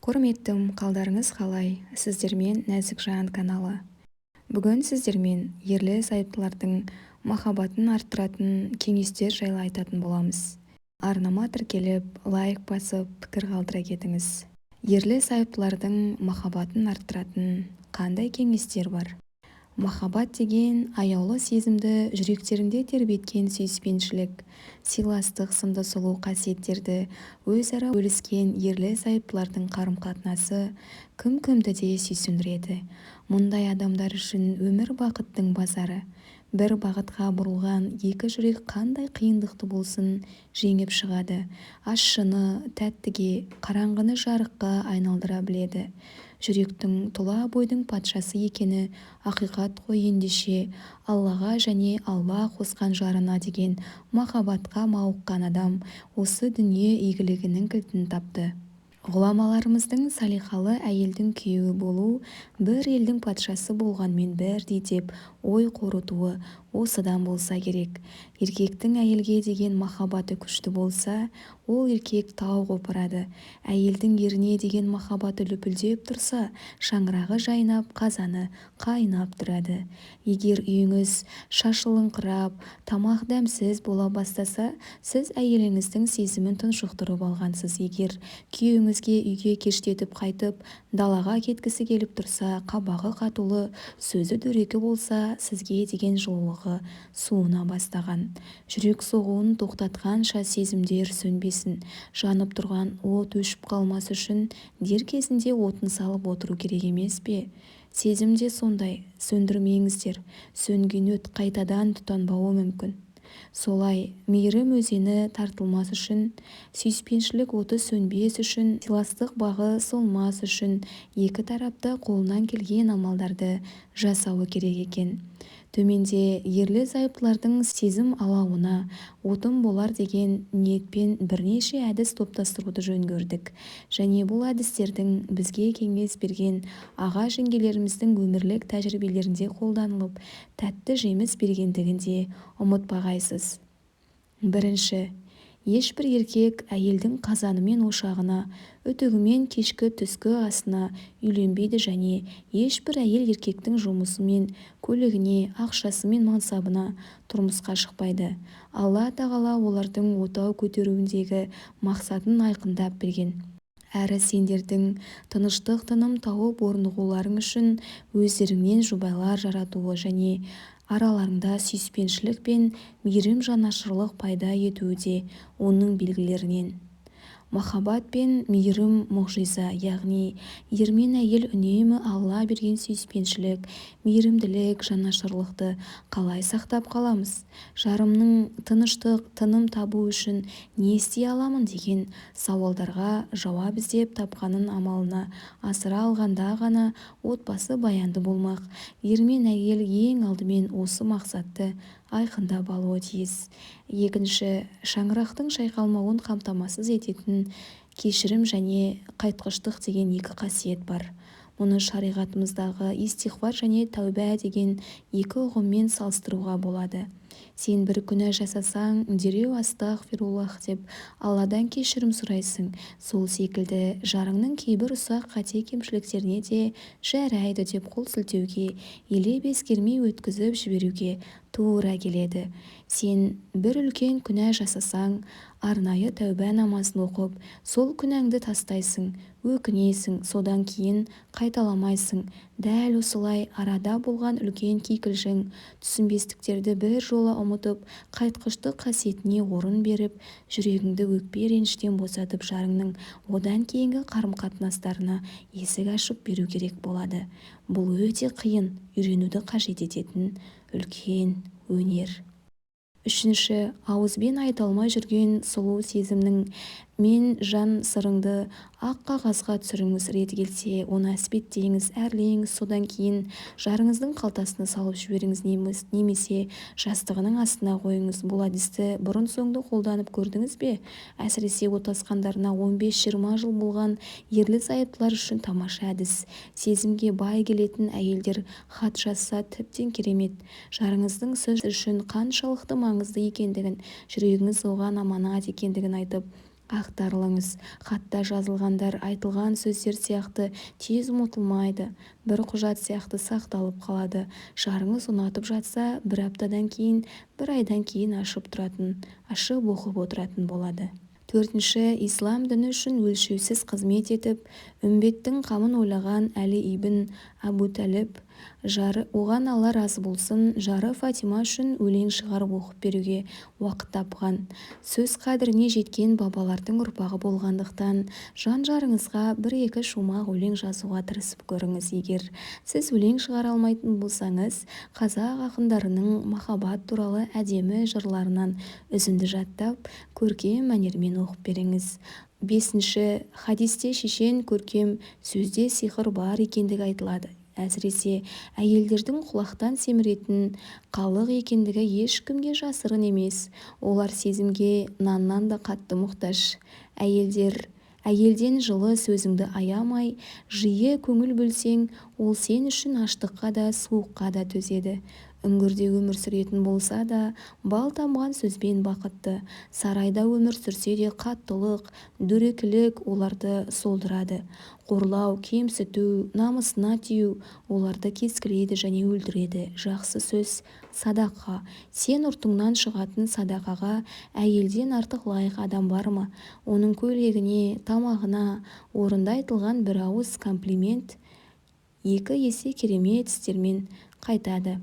Құрметтім, қалдарыңыз қалай? Сіздермен Нәзік Жан каналы. Бүгін сіздермен ерлі-зайыптылардың махаббатын арттыратын кеңестер жайлы айтатын боламыз. Арнама тіркеліп, лайк басып, пікір қалдыра кетіңіз. Ерлі-зайыптылардың махаббатын арттыратын қандай кеңестер бар? Махаббат деген аяулы сезімді жүректерінде тербеткен сүйіспеншілік, сыйластық сынды сұлу қасиеттерді өзара бөліскен ерлі-зайыптылардың қарым-қатынасы кім-кімді де сүйсіндіреді. Мұндай адамдар үшін өмір бақыттың базары. Бір бағытқа бұрылған екі жүрек қандай қиындықты болсын жеңіп шығады. Ащыны тәттіге, қараңғыны жарыққа айналдыра біледі. Жүректің тұла бойдың патшасы екені ақиқат қой ендеше. Аллаға және Алла қосқан жарына деген махаббатқа мауыққан адам осы дүние игілігінің кілтін тапты. Ғұламаларымыздың салиқалы әйелдің күйеуі болу бір елдің патшасы болғанмен бірдей деп ой қорытуы осыдан болса керек. Еркектің әйелге деген махаббаты күшті болса, ол еркек тау қопырады. Әйелдің еріне деген махаббаты лүпілдеп тұрса, шаңырағы жайнап, қазаны қайнап тұрады. Егер үйіңіз шашылыңқырап, тамақ дәмсіз бола бастаса, сіз әйеліңіздің сезімін тұншықтырып алғансыз. Егер күйеуіңізге үйге кештетіп қайтып, далаға кеткісі келіп тұрса, қабағы қатулы, сөзі дөрекі болса, сізге деген жылулығы суына бастаған. Жүрек соғуын тоқтатқанша сезімдер сөнбесін. Жанып тұрған от өшіп қалмас үшін дер кезінде отын салып отыру керек емес пе? Сезім де сондай, сөндірмеңіздер. Сөнген от қайтадан тұтанбауы мүмкін. Солай мейірім өзені тартылмас үшін, сүйіспеншілік оты сөнбес үшін, сыйластық бағы солмас үшін екі тарапта қолынан келген амалдарды жасауы керек екен. Төменде ерлі-зайыптылардың сезім алауына отын болар деген ниетпен бірнеше әдіс топтастыруды жөн көрдік. Және бұл әдістердің бізге кеңес берген аға-жеңгелеріміздің өмірлік тәжірибелерінде қолданылып, тәтті жеміс бергендігін де ұмытпағайсыз. Бірінші, ешбір еркек әйелдің қазаны мен ошағына, үтігімен кешкі түскі асына үйленбейді және ешбір әйел еркектің жұмысы мен көлігіне, ақшасы мен мансабына тұрмысқа шықпайды. Алла тағала олардың отау көтеруіндегі мақсатын айқындап берген. Әрі сендердің тыныштық тыным тауып орнығуларың үшін өздеріңнен жұбайлар жаратуы және араларыңда сүйіспеншілік пен мейірім жанашырлық пайда етуі де оның белгілерінен. Махаббат пен мейірім мұғжиза, яғни ер мен әйел үнемі Алла берген сүйіспеншілік, мейірімділік, жанашырлықты қалай сақтап қаламыз? Жарымның тыныштық, тыным табу үшін не істей аламын деген сауалдарға жауап іздеп тапқанын амалына асыра алғанда ғана отбасы баянды болмақ. Ер мен әйел ең алдымен осы мақсатты айқындап алуы тиіс. Екінші, шаңырақтың шайқалмауын қамтамасыз ететін кешірім және қайтқыштық деген екі қасиет бар. Мұны шариғатымыздағы истиғфар және тәубә деген екі ұғыммен салыстыруға болады. Сен бір күнә жасасаң, дереу астағфируллах деп Алладан кешірім сұрайсың. Сол секілді жарыңның кейбір ұсақ қате кемшіліктеріне де жарайды деп қол сілтеуге, елеп ескермей өткізіп жіберуге тура келеді. Сен бір үлкен күнә жасасаң, арнайы тәубә намазын оқып, сол күнәңді тастайсың, өкінесің, содан кейін қайталамайсың. Дәл осылай арада болған үлкен кикілжің, түсінбестіктерді бір жола ұмытып, қайтқыштық қасиетіне орын беріп, жүрегіңді өкпе реніштен босатып, жарыңның одан кейінгі қарым-қатынастарына есік ашып беру керек болады. Бұл өте қиын, үйренуді қажет ететін үлкен өнер. Үшінші, ауызбен айталмай жүрген сұлу сезімнің мен жан сырыңды ақ қағазға түсіріңіз. Рет келсе, оны әспеттеңіз, әрлеңіз, содан кейін жарыңыздың қалтасына салып жіберіңіз немесе жастығының астына қойыңыз. Бұл әдісті бұрын-соңды қолданып көрдіңіз бе? Әсіресе отасқандарына 15-20 жыл болған ерлі-зайыптылар үшін тамаша әдіс. Сезімге бай келетін әйелдер хат жазса тіптен керемет. Жарыңыздың сіз үшін қаншалықты маңызды екендігін, жүрегіңіз оған аманат екендігін айтып, ақтарылыңыз. Хатта жазылғандар айтылған сөздер сияқты тез ұмытылмайды, бір құжат сияқты сақталып қалады. Жарыңыз ұнатып жатса, бір аптадан кейін, бір айдан кейін ашып оқып отыратын болады. Төртінші, ислам діні үшін өлшеусіз қызмет етіп, үмбеттің қамын ойлаған Әли ибн Абу Талиб, оған Алла разы болсын, жары Фатима үшін өлең шығарып оқып беруге уақыт тапқан. Сөз қадіріне жеткен бабалардың ұрпағы болғандықтан, жан-жарыңызға бір-екі шумақ өлең жазуға тырысып көріңіз. Егер сіз өлең шығара алмайтын болсаңыз, қазақ ақындарының махаббат туралы әдемі жырларынан үзінді жаттап, көркем мәнермен оқып беріңіз. Бесінші, хадисте шешен көркем сөзде сиқыр бар екендігі айтылады. Әсіресе әйелдердің құлақтан семіретін қалық екендігі ешкімге жасырын емес. Олар сезімге наннан да қатты мұқтаж. Әйелден жылы сөзіңді аямай, жиі көңіл бөлсең, ол сен үшін аштыққа да, суыққа да төзеді. Үңгірде өмір сүретін болса да, бал тамған сөзбен бақытты. Сарайда өмір сүрсе де қаттылық, дөрекілік оларды солдырады. Қорлау, кемсіту, намысына тию оларды кескілейді және өлтіреді. Жақсы сөз садақа. Сен ұртыңнан шығатын садақаға әйелден артық лайық адам бар ма? Оның көйлегіне, тамағына орында айтылған бір ауыз комплимент 2 есе керемет істермен қайтады.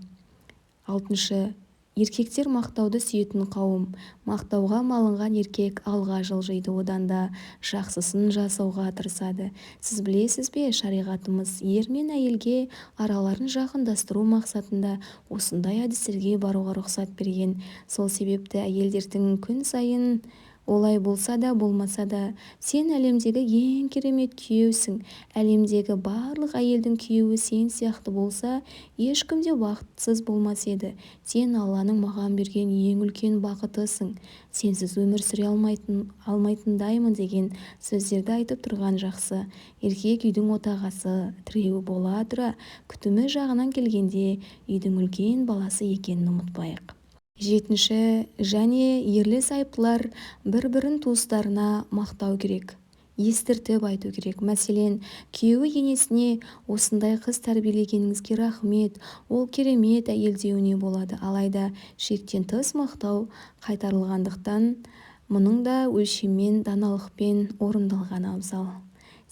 Алтыншы, еркектер мақтауды сүйетін қауым. Мақтауға малынған еркек алға жылжиды, одан да жақсысын жасауға тырысады. Сіз білесіз бе, шариғатымыз ер мен әйелге араларын жақындастыру мақсатында осындай әдістерге баруға рұқсат берген. Сол себепті әйелдердің күн сайын олай болса да болмаса да, сен әлемдегі ең керемет күйеусің. Әлемдегі барлық әйелдің күйеуі сен сияқты болса, ешкім де бақытсыз болмас еді. Сен Алланың маған берген ең үлкен бақытысың. Сенсіз өмір сүре алмайтындаймын деген сөздерді айтып тұрған жақсы. Еркек үйдің отағасы, тіреуі бола тұра, күтімі жағынан келгенде үйдің үлкен баласы екенін ұмытпайық. Жетінші, және ерлі-зайыптылар бір-бірін туыстарына мақтау керек, естіртіп айту керек. Мәселен, күйеуі енесіне осындай қыз тәрбиелегеніңізге рахмет, ол керемет әйел деуіне болады. Алайда шектен тыс мақтау қайтарылғандықтан, мұның да өлшеммен, даналықпен орындалғаны абзал.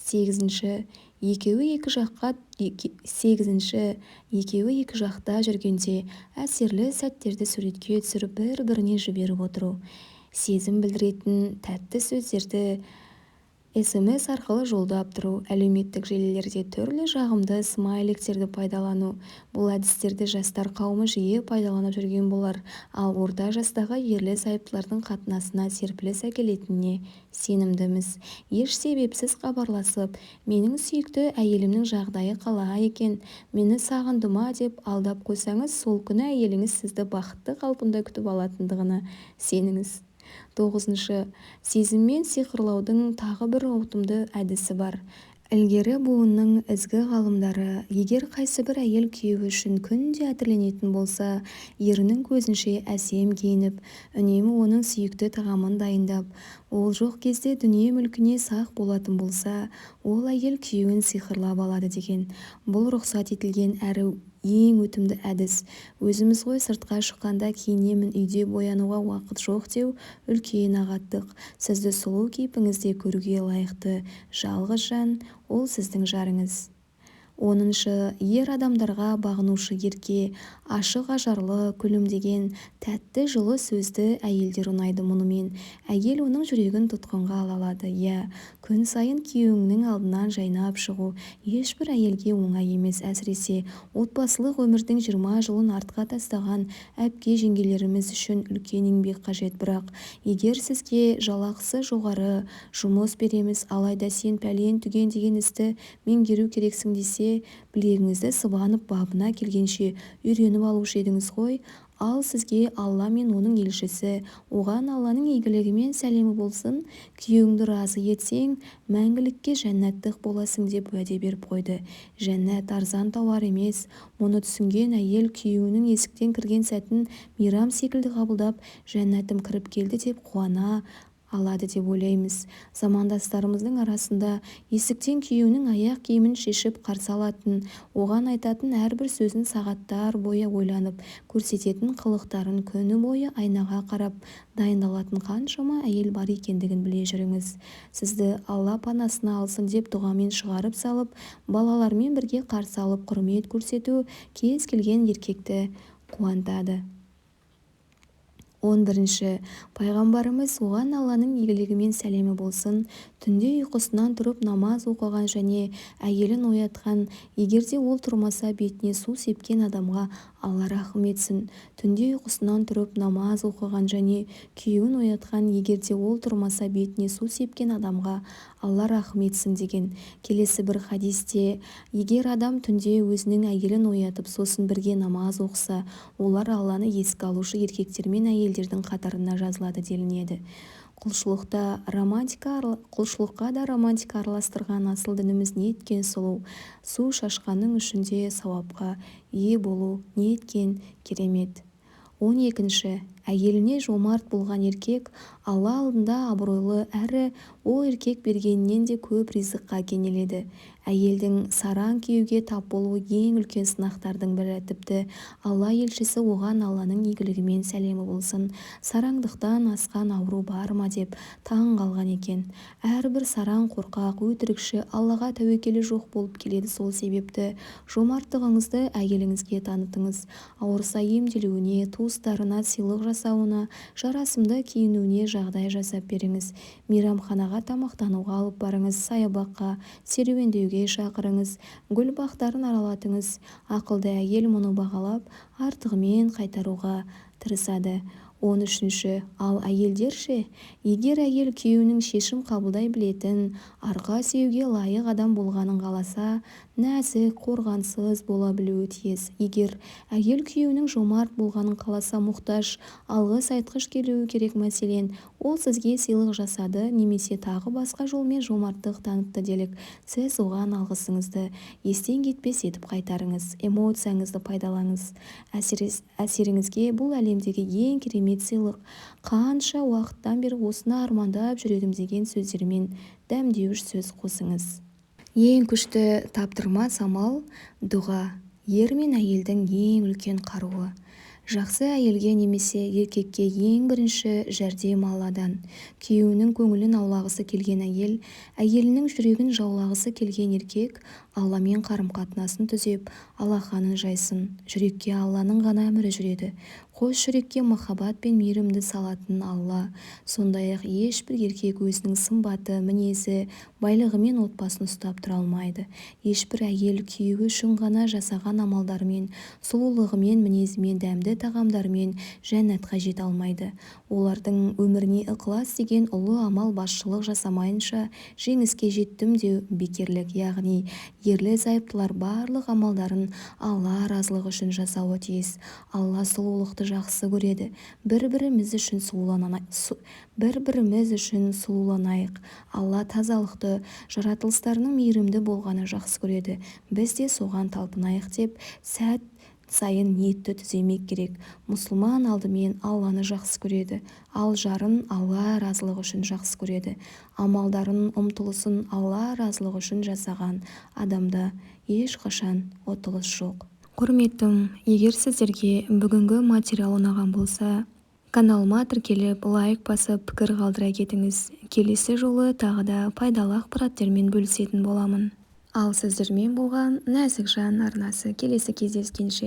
Сегізінші, екеуі екі жақта жүргенде әсерлі сәттерді суретке түсіріп бір-біріне жіберіп отыру. Сезім білдіретін тәтті сөздерді SMS арқылы жолдап тұру. Әлеуметтік желілерде түрлі жағымды смайликтерді пайдалану. Бұл әдістерді жастар қауымы жиі пайдаланып жүрген болар, ал орта жастағы ерлі-зайыптылардың қатынасына серпіліс әкелетініне сенімдіміз. Еш себепсіз хабарласып, менің сүйікті әйелімнің жағдайы қалай екен, мені сағынды ма деп алдап қойсаңыз, сол күні әйеліңіз сізді бақытты қалпында күтіп алатындығына сеніңіз. 9. Сезіммен сиқырлаудың тағы бір ұтымды әдісі бар. Ілгері буынның ізгі ғалымдары, егер қайсы бір әйел күйеуі үшін күнде әтірленетін болса, ерінің көзінше әсем киініп, үнемі оның сүйікті тағамын дайындап, ол жоқ кезде дүние мүлкіне сақ болатын болса, ол әйел күйеуін сиқырлап алады деген. Бұл рұқсат етілген әрі ең өтімді әдіс. Өзіміз ғой сыртқа шыққанда киінемін, үйде боянуға уақыт жоқ деу үлкен ағаттық. Сізді сұлу кейпіңізде көруге лайықты жалғыз жан, ол сіздің жарыңыз. 10. Ер адамдарға бағынушы ерке, ашық ажарлы, күлімдеген, тәтті жылы сөзді әйелдер ұнайды. Мұнымен әйел оның жүрегін тұтқынға ала алады. Күн сайын күйеуіңнің алдынан жайнап шығу ешбір әйелге оңай емес. Әсіресе отбасылық өмірдің 20 жылын артқа тастаған әпке-жеңгелеріміз үшін үлкен еңбек қажет. Бірақ егер сізге жалақысы жоғары жұмыс береміз, алайда сен пәлен-түген деген істі меңгеру керексің десе, білегіңізді сыбанып бабына келгенше үйреніп алушы едіңіз ғой. Ал сізге Алла мен оның елшісі, оған Алланың игілігі мен сәлемі болсын, күйеуіңді разы етсең, мәңгілікке жәннаттық боласың деп уәде беріп қойды. Жәннат арзан тауар емес. Мұны түсінген әйел күйеуінің есіктен кірген сәтін мейрам секілді қабылдап, жәннатым кіріп келді деп қуана алады деп ойлаймыз. Замандастарымыздың арасында есіктен күйеуінің аяқ киімін шешіп қарсы алатын, оған айтатын әрбір сөзін сағаттар бойы ойланып көрсететін қылықтарын күні бойы айнаға қарап дайындалатын қаншама әйел бар екендігін біле жүріңіз. Сізді Алла панасына алсын деп дұғамен шығарып салып, балалармен бірге қарсы алып құрмет көрсету кез келген еркекті қуантады. 11. Пайғамбарымыз оған Алланың игілігімен сәлемі болсын, түнде ұйқысынан тұрып намаз оқыған және әйелін оятқан, егерде ол тұрмаса бетіне су сепкен адамға Алла рахым етсін. Түнде ұйқысынан тұрып намаз оқыған және күйеуін оятқан, егерде ол тұрмаса бетіне су сепкен адамға Алла рахым етсін деген. Келесі бір хадисте, егер адам түнде өзінің әйелін оятып сосын бірге намаз оқыса, олар Алланы еске алушы еркектер мен әйелдердің қатарына жазылады делінеді. Құлшылыққа да романтика араластырған асыл дініміз неткен сұлу, су шашқанның үшінде сауапқа ие болу неткен керемет. 12. Әйеліне жомарт болған еркек Алла алдында абыройлы, әрі ол еркек бергенінен де көп ризыққа кенеледі. Әйелдің сараң күйеуге тап болуы ең үлкен сынақтардың бірі. Тіпті Алла елшісі оған Алланың игілігімен сәлемі болсын, сараңдықтан асқан ауру бар ма деп таң қалған екен. Әрбір сараң, қорқақ, өтірікші Аллаға тәуекелі жоқ болып келеді. Сол себепті жомарттығыңызды әйеліңізге танытыңыз. Ауырса емделуіне, туыстарына сыйлық жасауына, жарасымды киінуіне жағдай жасап беріңіз. Мейрамханаға тамақтануға алып барыңыз, саябаққа, серуендеуге шақырыңыз, гүл бақтарын аралатыңыз. Ақылды әйел мұны бағалап, артығымен қайтаруға тырысады. 13. Ал әйелдер ше? Егер әйел күйеуінің шешім қабылдай білетін, арқа сүйеуге лайық адам болғанын қаласа, нәзік, қорғансыз бола білуі тиіс. Егер әйел күйеуінің жомарт болғанын қаласа, мұқтаж, алғыс айтқыш келуі керек. Мәселен, ол сізге сыйлық жасады, немесе тағы басқа жолмен жомарттық танытты делік. Сіз оған алғысыңызды естен кетпес етіп қайтарыңыз. Эмоцияңызды пайдалаңыз. Әсеріңізге бұл әлемдегі ең керемет сыйлық. Қанша уақыттан бері осыны армандап жүредім деген сөздермен дәмдеуіш сөз қосыңыз. Ең күшті таптырмас амал дұға. Ер мен әйелдің ең үлкен қаруы. Жақсы әйелге немесе еркекке ең бірінші жәрдем Алладан. Күйеуінің көңілін аулағысы келген әйел, әйелінің жүрегін жаулағысы келген еркек Алламен қарым-қатынасын түзеп, алақанын жайсын. Жүрекке Алланың ғана әмірі жүреді. Қос жүрекке махаббат пен мейірімді салатын Алла. Сондай-ақ ешбір еркек өзінің сымбаты, мінезі, байлығымен отбасын ұстап тұра алмайды. Ешбір әйел күйеуі үшін ғана жасаған амалдарымен, сұлулығымен, мінезімен, дәмді тағамдарымен жәннатқа жете алмайды. Олардың өміріне ықылас деген ұлы амал басшылық жасамайынша жеңіске жеттім деу бекерлік. Яғни ерлі зайыптылар барлық амалдарын Алла разылығы үшін жасауы тиіс. Алла сұлулықты жақсы көреді. Бір-біріміз үшін сұлуланайық. Алла тазалықты, жаратылыстарының мейірімді болғаны жақсы көреді. Біз де соған талпынайық деп сәт сайын ниетті түземек керек. Мұсылман алдымен Алланы жақсы көреді, ал жарын Алла разылығы үшін жақсы көреді. Амалдарын, ұмтылысын Алла разылығы үшін жасаған адамда ешқашан ұтылыс жоқ. Құрметтім, егер сіздерге бүгінгі материал ұнаған болса, каналыма тіркеліп, лайк басып, пікір қалдыра кетіңіз. Келесі жолы тағы да пайдалы ақпараттермен бөлісетін боламын. Ал сіздермен болған Нәзік Жан арнасы. Келесі кездескенше.